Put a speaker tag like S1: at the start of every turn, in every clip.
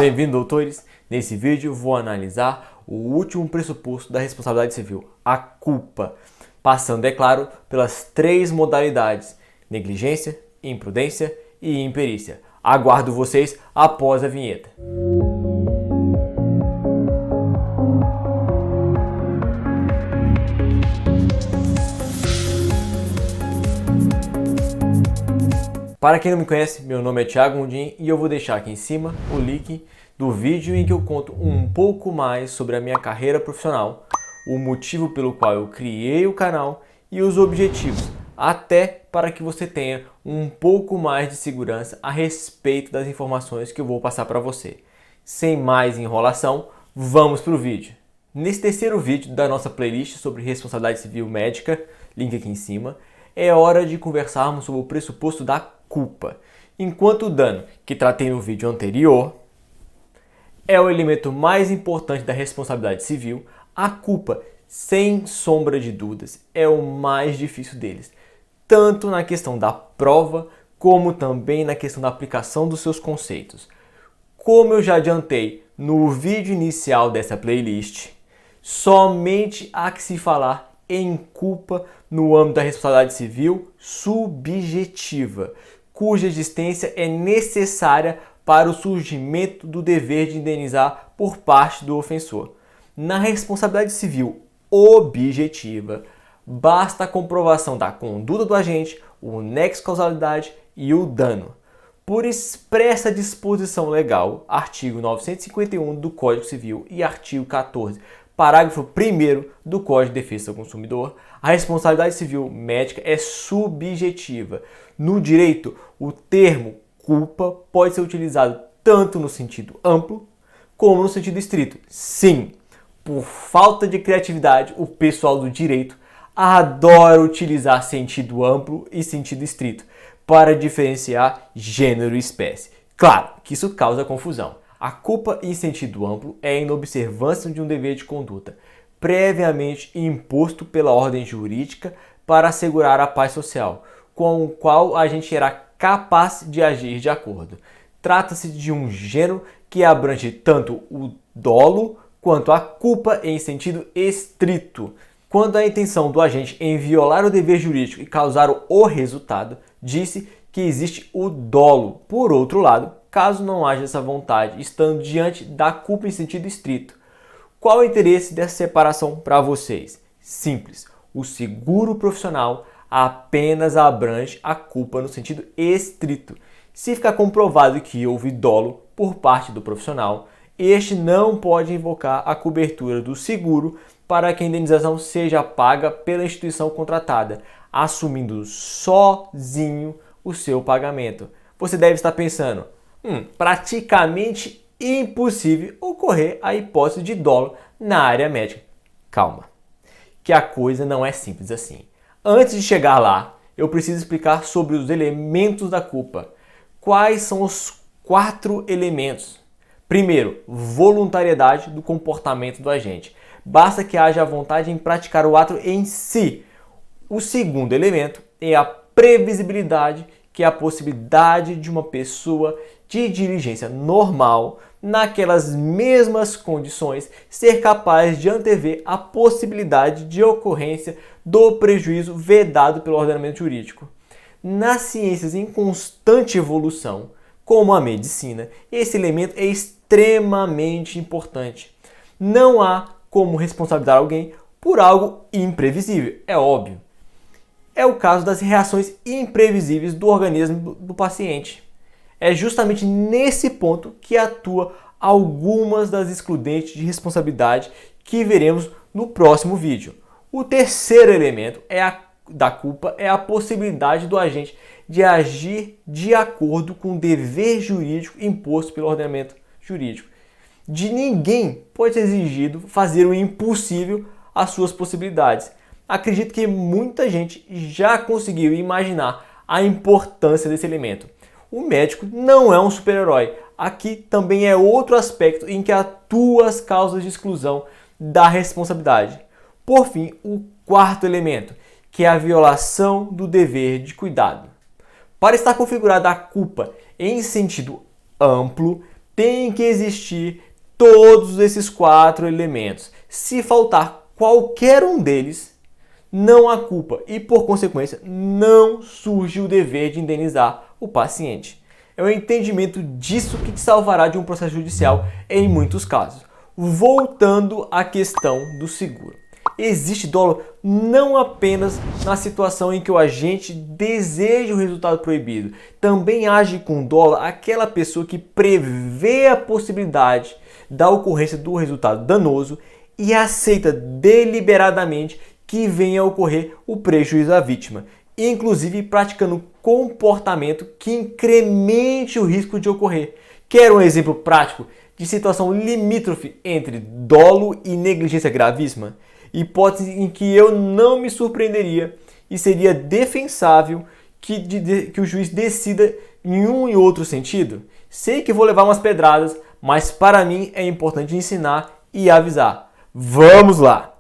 S1: Bem-vindo, doutores! Nesse vídeo vou analisar o último pressuposto da responsabilidade civil, a culpa, passando, é claro, pelas três modalidades: negligência, imprudência e imperícia. Aguardo vocês após a vinheta. Para quem não me conhece, meu nome é Thiago Mundim e eu vou deixar aqui em cima o link do vídeo em que eu conto um pouco mais sobre a minha carreira profissional, o motivo pelo qual eu criei o canal e os objetivos, até para que você tenha um pouco mais de segurança a respeito das informações que eu vou passar para você. Sem mais enrolação, vamos para o vídeo. Nesse terceiro vídeo da nossa playlist sobre responsabilidade civil médica, link aqui em cima, é hora de conversarmos sobre o pressuposto da culpa. Enquanto o dano, que tratei no vídeo anterior, é o elemento mais importante da responsabilidade civil, a culpa, sem sombra de dúvidas, é o mais difícil deles, tanto na questão da prova, como também na questão da aplicação dos seus conceitos. Como eu já adiantei no vídeo inicial dessa playlist, somente há que se falar em culpa no âmbito da responsabilidade civil subjetiva, cuja existência é necessária para o surgimento do dever de indenizar por parte do ofensor. Na responsabilidade civil objetiva, basta a comprovação da conduta do agente, o nexo causalidade e o dano. Por expressa disposição legal, artigo 951 do Código Civil e artigo 14, parágrafo 1º do Código de Defesa do Consumidor, a responsabilidade civil médica é subjetiva. No direito, o termo culpa pode ser utilizado tanto no sentido amplo como no sentido estrito. Sim, por falta de criatividade, o pessoal do direito adora utilizar sentido amplo e sentido estrito para diferenciar gênero e espécie. Claro que isso causa confusão. A culpa em sentido amplo é a inobservância de um dever de conduta previamente imposto pela ordem jurídica para assegurar a paz social, com o qual a gente será capaz de agir de acordo. Trata-se de um gênero que abrange tanto o dolo quanto a culpa em sentido estrito. Quando a intenção do agente em violar o dever jurídico e causar o resultado, disse que existe o dolo. Por outro lado, caso não haja essa vontade, estando diante da culpa em sentido estrito, qual o interesse dessa separação para vocês? Simples, o seguro profissional apenas abrange a culpa no sentido estrito. Se ficar comprovado que houve dolo por parte do profissional, este não pode invocar a cobertura do seguro para que a indenização seja paga pela instituição contratada, assumindo sozinho o seu pagamento. Você deve estar pensando, praticamente impossível ocorrer a hipótese de dolo na área médica. Calma, que a coisa não é simples assim. Antes de chegar lá, eu preciso explicar sobre os elementos da culpa. Quais são os 4 elementos? Primeiro, voluntariedade do comportamento do agente. Basta que haja vontade em praticar o ato em si. O segundo elemento é a previsibilidade, que é a possibilidade de uma pessoa de diligência normal, naquelas mesmas condições, ser capaz de antever a possibilidade de ocorrência do prejuízo vedado pelo ordenamento jurídico. Nas ciências em constante evolução, como a medicina, esse elemento é extremamente importante. Não há como responsabilizar alguém por algo imprevisível, é óbvio. É o caso das reações imprevisíveis do organismo do paciente. É justamente nesse ponto que atua algumas das excludentes de responsabilidade que veremos no próximo vídeo. O terceiro elemento da culpa é a possibilidade do agente de agir de acordo com o dever jurídico imposto pelo ordenamento jurídico. De ninguém pode ser exigido fazer o impossível às suas possibilidades. Acredito que muita gente já conseguiu imaginar a importância desse elemento. O médico não é um super-herói. Aqui também é outro aspecto em que atuam as causas de exclusão da responsabilidade. Por fim, o quarto elemento, que é a violação do dever de cuidado. Para estar configurada a culpa em sentido amplo, tem que existir todos esses 4 elementos. Se faltar qualquer um deles, não há culpa e, por consequência, não surge o dever de indenizar o paciente. É o entendimento disso que te salvará de um processo judicial em muitos casos. Voltando à questão do seguro. Existe dolo não apenas na situação em que o agente deseja o resultado proibido. Também age com dolo aquela pessoa que prevê a possibilidade da ocorrência do resultado danoso e aceita deliberadamente que venha a ocorrer o prejuízo à vítima, inclusive praticando comportamento que incremente o risco de ocorrer. Quer um exemplo prático de situação limítrofe entre dolo e negligência gravíssima? Hipótese em que eu não me surpreenderia e seria defensável que o juiz decida em um e outro sentido. Sei que vou levar umas pedradas, mas para mim é importante ensinar e avisar. Vamos lá!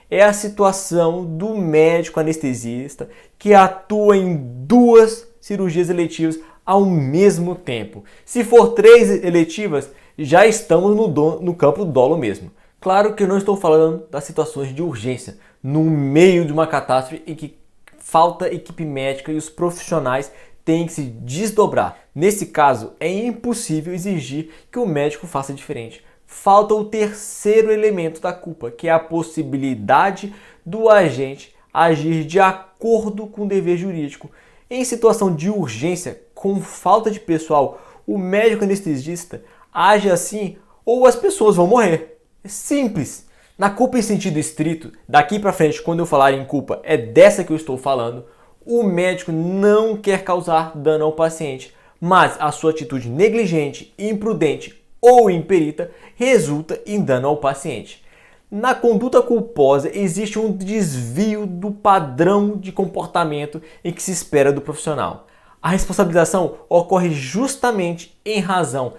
S1: É a situação do médico anestesista que atua em 2 cirurgias eletivas ao mesmo tempo. Se for 3 eletivas, já estamos no campo do dolo mesmo. Claro que eu não estou falando das situações de urgência, no meio de uma catástrofe em que falta equipe médica e os profissionais têm que se desdobrar. Nesse caso, é impossível exigir que o médico faça diferente. Falta o terceiro elemento da culpa, que é a possibilidade do agente agir de acordo com o dever jurídico. Em situação de urgência, com falta de pessoal, o médico anestesista age assim ou as pessoas vão morrer. É simples. Na culpa em sentido estrito, daqui para frente, quando eu falar em culpa, é dessa que eu estou falando, o médico não quer causar dano ao paciente, mas a sua atitude negligente, imprudente ou imperita resulta em dano ao paciente. Na conduta culposa existe um desvio do padrão de comportamento em que se espera do profissional. A responsabilização ocorre justamente em razão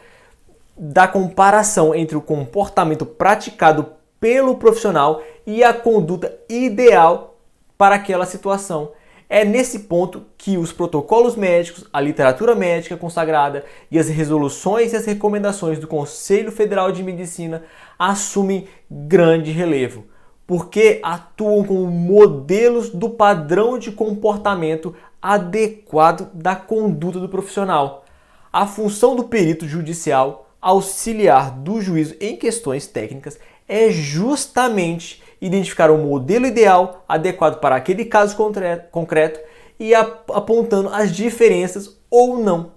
S1: da comparação entre o comportamento praticado pelo profissional e a conduta ideal para aquela situação. É nesse ponto que os protocolos médicos, a literatura médica consagrada e as resoluções e as recomendações do Conselho Federal de Medicina assumem grande relevo, porque atuam como modelos do padrão de comportamento adequado da conduta do profissional. A função do perito judicial auxiliar do juízo em questões técnicas é justamente identificar o modelo ideal adequado para aquele caso concreto e apontando as diferenças ou não.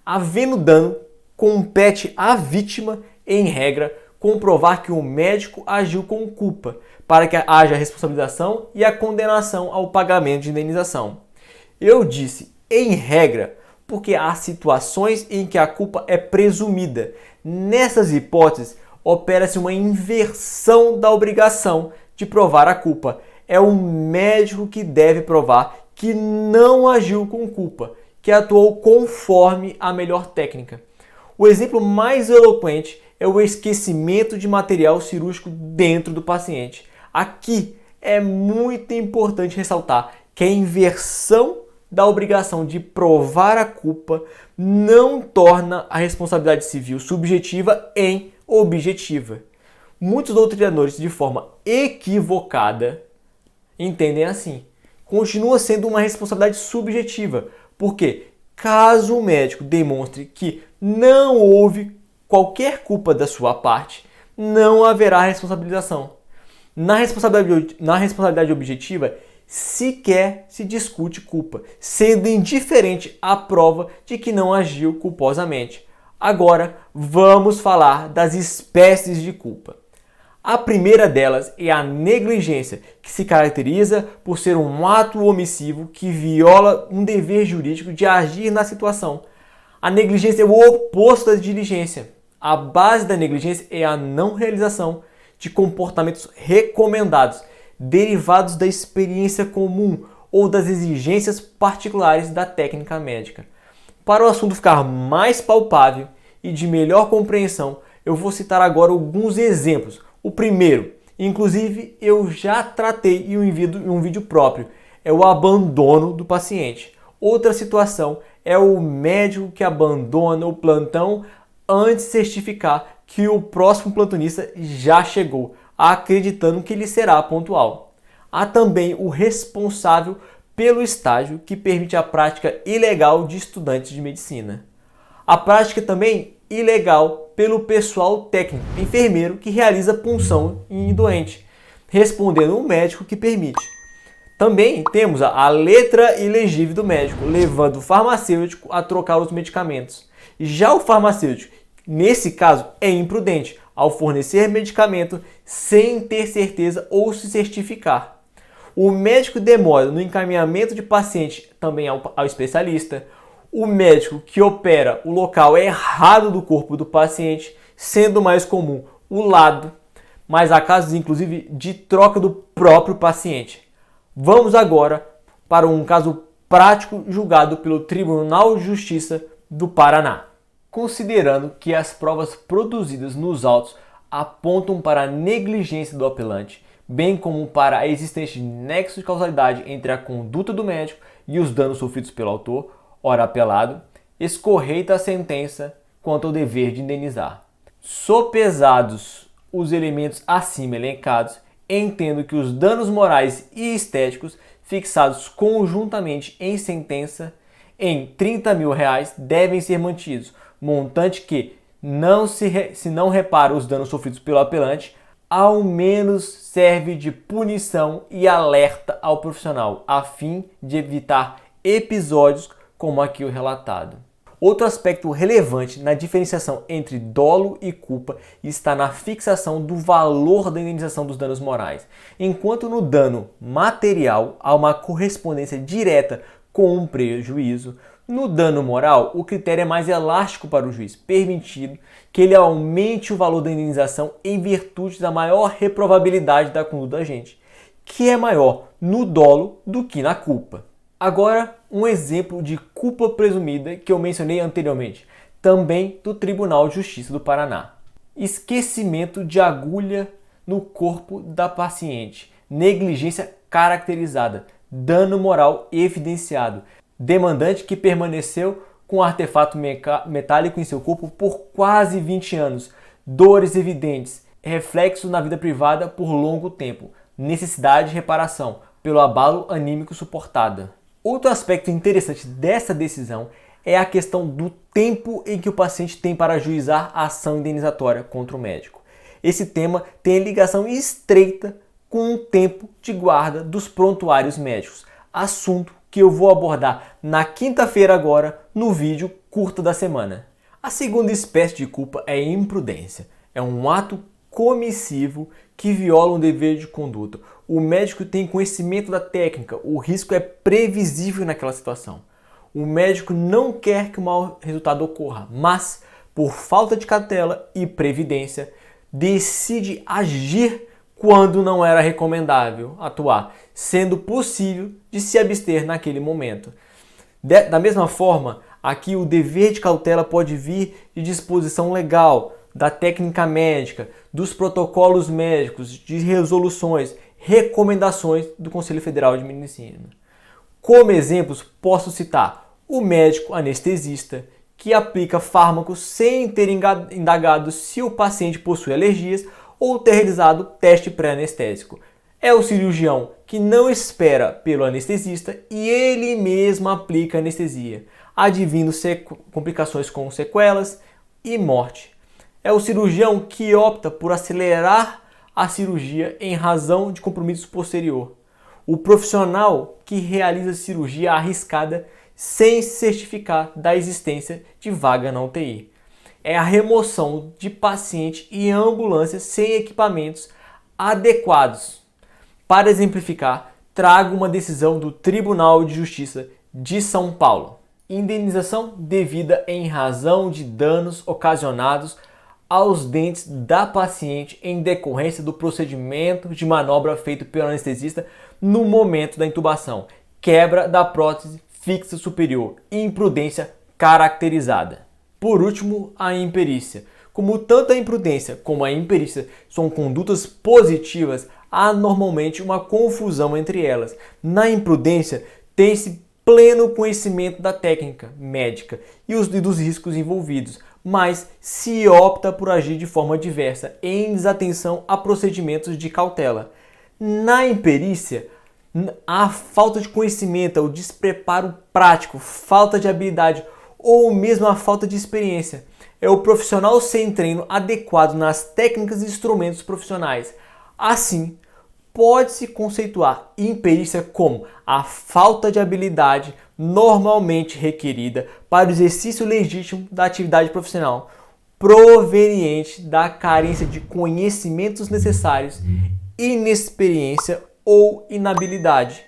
S1: Havendo dano, compete à vítima, em regra, comprovar que o médico agiu com culpa, para que haja a responsabilização e a condenação ao pagamento de indenização. Eu disse em regra, porque há situações em que a culpa é presumida. Nessas hipóteses, opera-se uma inversão da obrigação de provar a culpa. É o médico que deve provar que não agiu com culpa, que atuou conforme a melhor técnica. O exemplo mais eloquente é o esquecimento de material cirúrgico dentro do paciente. Aqui é muito importante ressaltar que a inversão da obrigação de provar a culpa não torna a responsabilidade civil subjetiva em objetiva. Muitos doutrinadores, de forma equivocada, entendem assim. Continua sendo uma responsabilidade subjetiva, porque caso o médico demonstre que não houve qualquer culpa da sua parte, não haverá responsabilização. Na responsabilidade objetiva, sequer se discute culpa, sendo indiferente a prova de que não agiu culposamente. Agora, vamos falar das espécies de culpa. A primeira delas é a negligência, que se caracteriza por ser um ato omissivo que viola um dever jurídico de agir na situação. A negligência é o oposto da diligência. A base da negligência é a não realização de comportamentos recomendados, derivados da experiência comum ou das exigências particulares da técnica médica. Para o assunto ficar mais palpável e de melhor compreensão, eu vou citar agora alguns exemplos. O primeiro, inclusive eu já tratei em um vídeo próprio, é o abandono do paciente. Outra situação é o médico que abandona o plantão antes de certificar que o próximo plantonista já chegou, acreditando que ele será pontual. Há também o responsável pelo estágio, que permite a prática ilegal de estudantes de medicina. A prática também ilegal pelo pessoal técnico, enfermeiro, que realiza punção em doente, respondendo o médico que permite. Também temos a letra ilegível do médico, levando o farmacêutico a trocar os medicamentos. Já o farmacêutico, nesse caso, é imprudente ao fornecer medicamento sem ter certeza ou se certificar. O médico demora no encaminhamento de paciente também ao especialista. O médico que opera o local errado do corpo do paciente, sendo mais comum o lado, mas há casos inclusive de troca do próprio paciente. Vamos agora para um caso prático julgado pelo Tribunal de Justiça do Paraná. Considerando que as provas produzidas nos autos apontam para a negligência do apelante, bem como para a existência de nexo de causalidade entre a conduta do médico e os danos sofridos pelo autor, ora apelado, escorreita a sentença quanto ao dever de indenizar. Sopesados os elementos acima elencados, entendo que os danos morais e estéticos fixados conjuntamente em sentença em R$30.000 devem ser mantidos, montante que, se não repara os danos sofridos pelo apelante, ao menos serve de punição e alerta ao profissional, a fim de evitar episódios como aqui o relatado. Outro aspecto relevante na diferenciação entre dolo e culpa está na fixação do valor da indenização dos danos morais. Enquanto no dano material há uma correspondência direta com um prejuízo, no dano moral o critério é mais elástico para o juiz, permitindo que ele aumente o valor da indenização em virtude da maior reprovabilidade da conduta do agente, que é maior no dolo do que na culpa. Agora, um exemplo de culpa presumida que eu mencionei anteriormente, também do Tribunal de Justiça do Paraná. Esquecimento de agulha no corpo da paciente, negligência caracterizada, dano moral evidenciado, demandante que permaneceu com artefato metálico em seu corpo por quase 20 anos, dores evidentes, reflexo na vida privada por longo tempo, necessidade de reparação pelo abalo anímico suportada. Outro aspecto interessante dessa decisão é a questão do tempo em que o paciente tem para ajuizar a ação indenizatória contra o médico. Esse tema tem ligação estreita com o tempo de guarda dos prontuários médicos, assunto que eu vou abordar na quinta-feira agora no vídeo curto da semana. A segunda espécie de culpa é imprudência. É um ato comissivo que viola um dever de conduta. O médico tem conhecimento da técnica, o risco é previsível naquela situação. O médico não quer que o mau resultado ocorra, mas, por falta de cautela e previdência, decide agir quando não era recomendável atuar, sendo possível de se abster naquele momento. Da mesma forma, aqui o dever de cautela pode vir de disposição legal, da técnica médica, dos protocolos médicos, de resoluções, recomendações do Conselho Federal de Medicina. Como exemplos, posso citar o médico anestesista, que aplica fármacos sem ter indagado se o paciente possui alergias ou ter realizado teste pré-anestésico. É o cirurgião que não espera pelo anestesista e ele mesmo aplica anestesia, advindo complicações com sequelas e morte. É o cirurgião que opta por acelerar a cirurgia em razão de compromisso posterior. O profissional que realiza cirurgia arriscada sem se certificar da existência de vaga na UTI. É a remoção de paciente em ambulâncias sem equipamentos adequados. Para exemplificar, trago uma decisão do Tribunal de Justiça de São Paulo. Indenização devida em razão de danos ocasionados aos dentes da paciente em decorrência do procedimento de manobra feito pelo anestesista no momento da intubação, quebra da prótese fixa superior, imprudência caracterizada. Por último, a imperícia. Como tanto a imprudência como a imperícia são condutas positivas, há normalmente uma confusão entre elas. Na imprudência, tem-se pleno conhecimento da técnica médica e dos riscos envolvidos, mas se opta por agir de forma diversa, em desatenção a procedimentos de cautela. Na imperícia, a falta de conhecimento, o despreparo prático, falta de habilidade ou mesmo a falta de experiência. É o profissional sem treino adequado nas técnicas e instrumentos profissionais. Assim, pode-se conceituar imperícia como a falta de habilidade normalmente requerida para o exercício legítimo da atividade profissional, proveniente da carência de conhecimentos necessários, inexperiência ou inabilidade.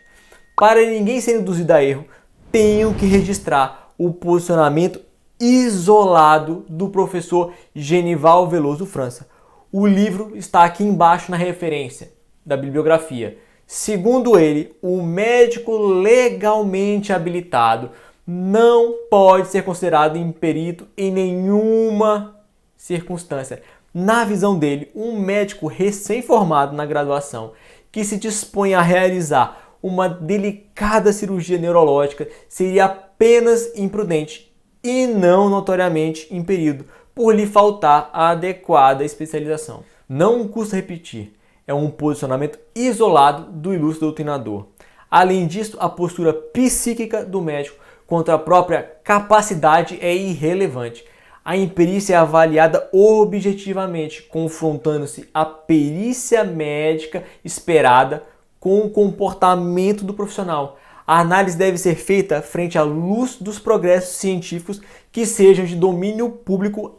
S1: Para ninguém ser induzido a erro, tenho que registrar o posicionamento isolado do professor Genival Veloso França. O livro está aqui embaixo na referência da bibliografia. Segundo ele, o médico legalmente habilitado não pode ser considerado imperito em nenhuma circunstância. Na visão dele, um médico recém-formado na graduação que se dispõe a realizar uma delicada cirurgia neurológica seria apenas imprudente e não notoriamente imperido, por lhe faltar a adequada especialização. Não custa repetir, é um posicionamento isolado do ilustre doutrinador. Além disso, a postura psíquica do médico contra a própria capacidade é irrelevante. A imperícia é avaliada objetivamente, confrontando-se a perícia médica esperada com o comportamento do profissional. A análise deve ser feita frente à luz dos progressos científicos que sejam de domínio público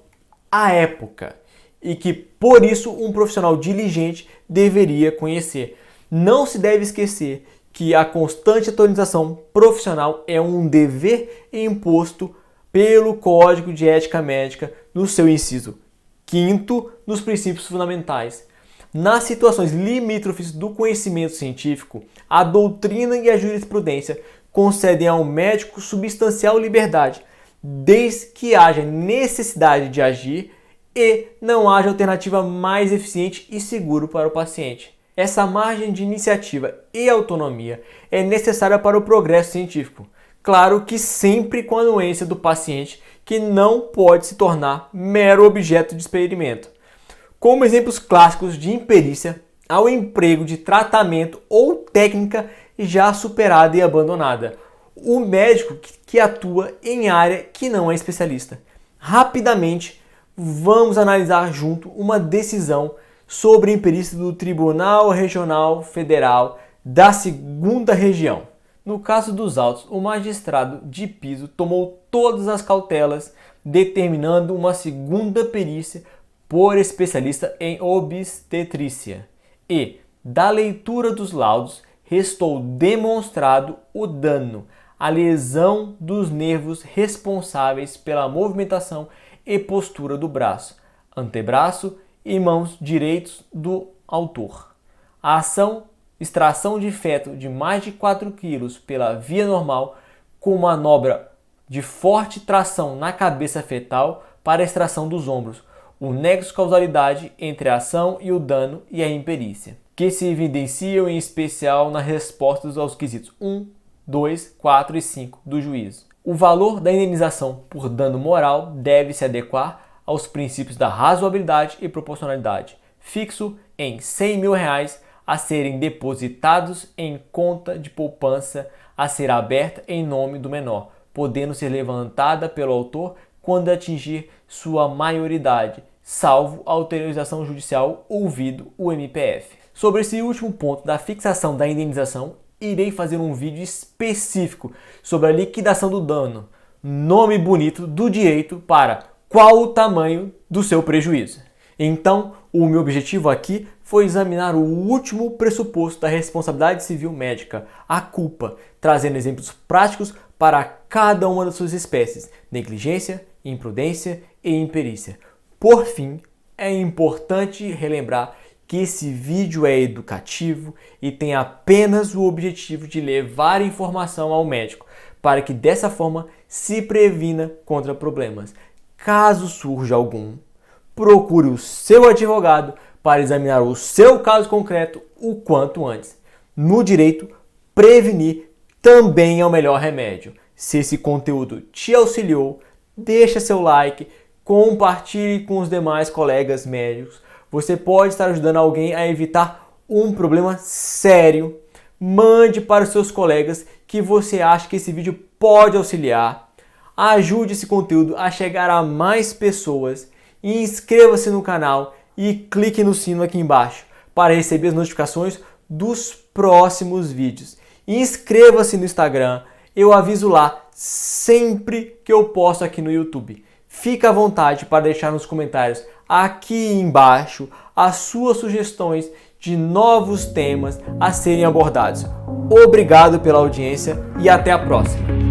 S1: à época e que, por isso, um profissional diligente deveria conhecer. Não se deve esquecer que a constante atualização profissional é um dever imposto pelo Código de Ética Médica no seu inciso 5º nos princípios fundamentais. Nas situações limítrofes do conhecimento científico, a doutrina e a jurisprudência concedem ao médico substancial liberdade, desde que haja necessidade de agir e não haja alternativa mais eficiente e segura para o paciente. Essa margem de iniciativa e autonomia é necessária para o progresso científico. Claro que sempre com a anuência do paciente, que não pode se tornar mero objeto de experimento. Como exemplos clássicos de imperícia, há o emprego de tratamento ou técnica já superada e abandonada. O médico que atua em área que não é especialista. Rapidamente, vamos analisar junto uma decisão sobre imperícia do Tribunal Regional Federal da 2ª Região. No caso dos autos, o magistrado de piso tomou todas as cautelas, determinando uma segunda perícia por especialista em obstetrícia. E, da leitura dos laudos, restou demonstrado o dano, a lesão dos nervos responsáveis pela movimentação e postura do braço, antebraço e mãos direitos do autor. A extração de feto de mais de 4 kg pela via normal, com manobra de forte tração na cabeça fetal para a extração dos ombros, o nexo causalidade entre a ação e o dano e a imperícia, que se evidenciam em especial nas respostas aos quesitos 1, 2, 4 e 5 do juízo. O valor da indenização por dano moral deve se adequar aos princípios da razoabilidade e proporcionalidade, fixo em R$100.000 a serem depositados em conta de poupança a ser aberta em nome do menor, podendo ser levantada pelo autor quando atingir sua maioridade, salvo autorização judicial ouvido o MPF. Sobre esse último ponto da fixação da indenização, irei fazer um vídeo específico sobre a liquidação do dano, nome bonito do direito para qual o tamanho do seu prejuízo. Então, o meu objetivo aqui foi examinar o último pressuposto da responsabilidade civil médica, a culpa, trazendo exemplos práticos para cada uma das suas espécies, negligência, imprudência e imperícia. Por fim, é importante relembrar que esse vídeo é educativo e tem apenas o objetivo de levar informação ao médico, para que dessa forma se previna contra problemas. Caso surja algum, procure o seu advogado para examinar o seu caso concreto o quanto antes. No direito, prevenir também é o melhor remédio. Se esse conteúdo te auxiliou, deixa seu like, compartilhe com os demais colegas médicos. Você pode estar ajudando alguém a evitar um problema sério. Mande para os seus colegas que você acha que esse vídeo pode auxiliar. Ajude esse conteúdo a chegar a mais pessoas. Inscreva-se no canal e clique no sino aqui embaixo para receber as notificações dos próximos vídeos. Inscreva-se no Instagram, eu aviso lá sempre que eu posto aqui no YouTube. Fique à vontade para deixar nos comentários aqui embaixo as suas sugestões de novos temas a serem abordados. Obrigado pela audiência e até a próxima!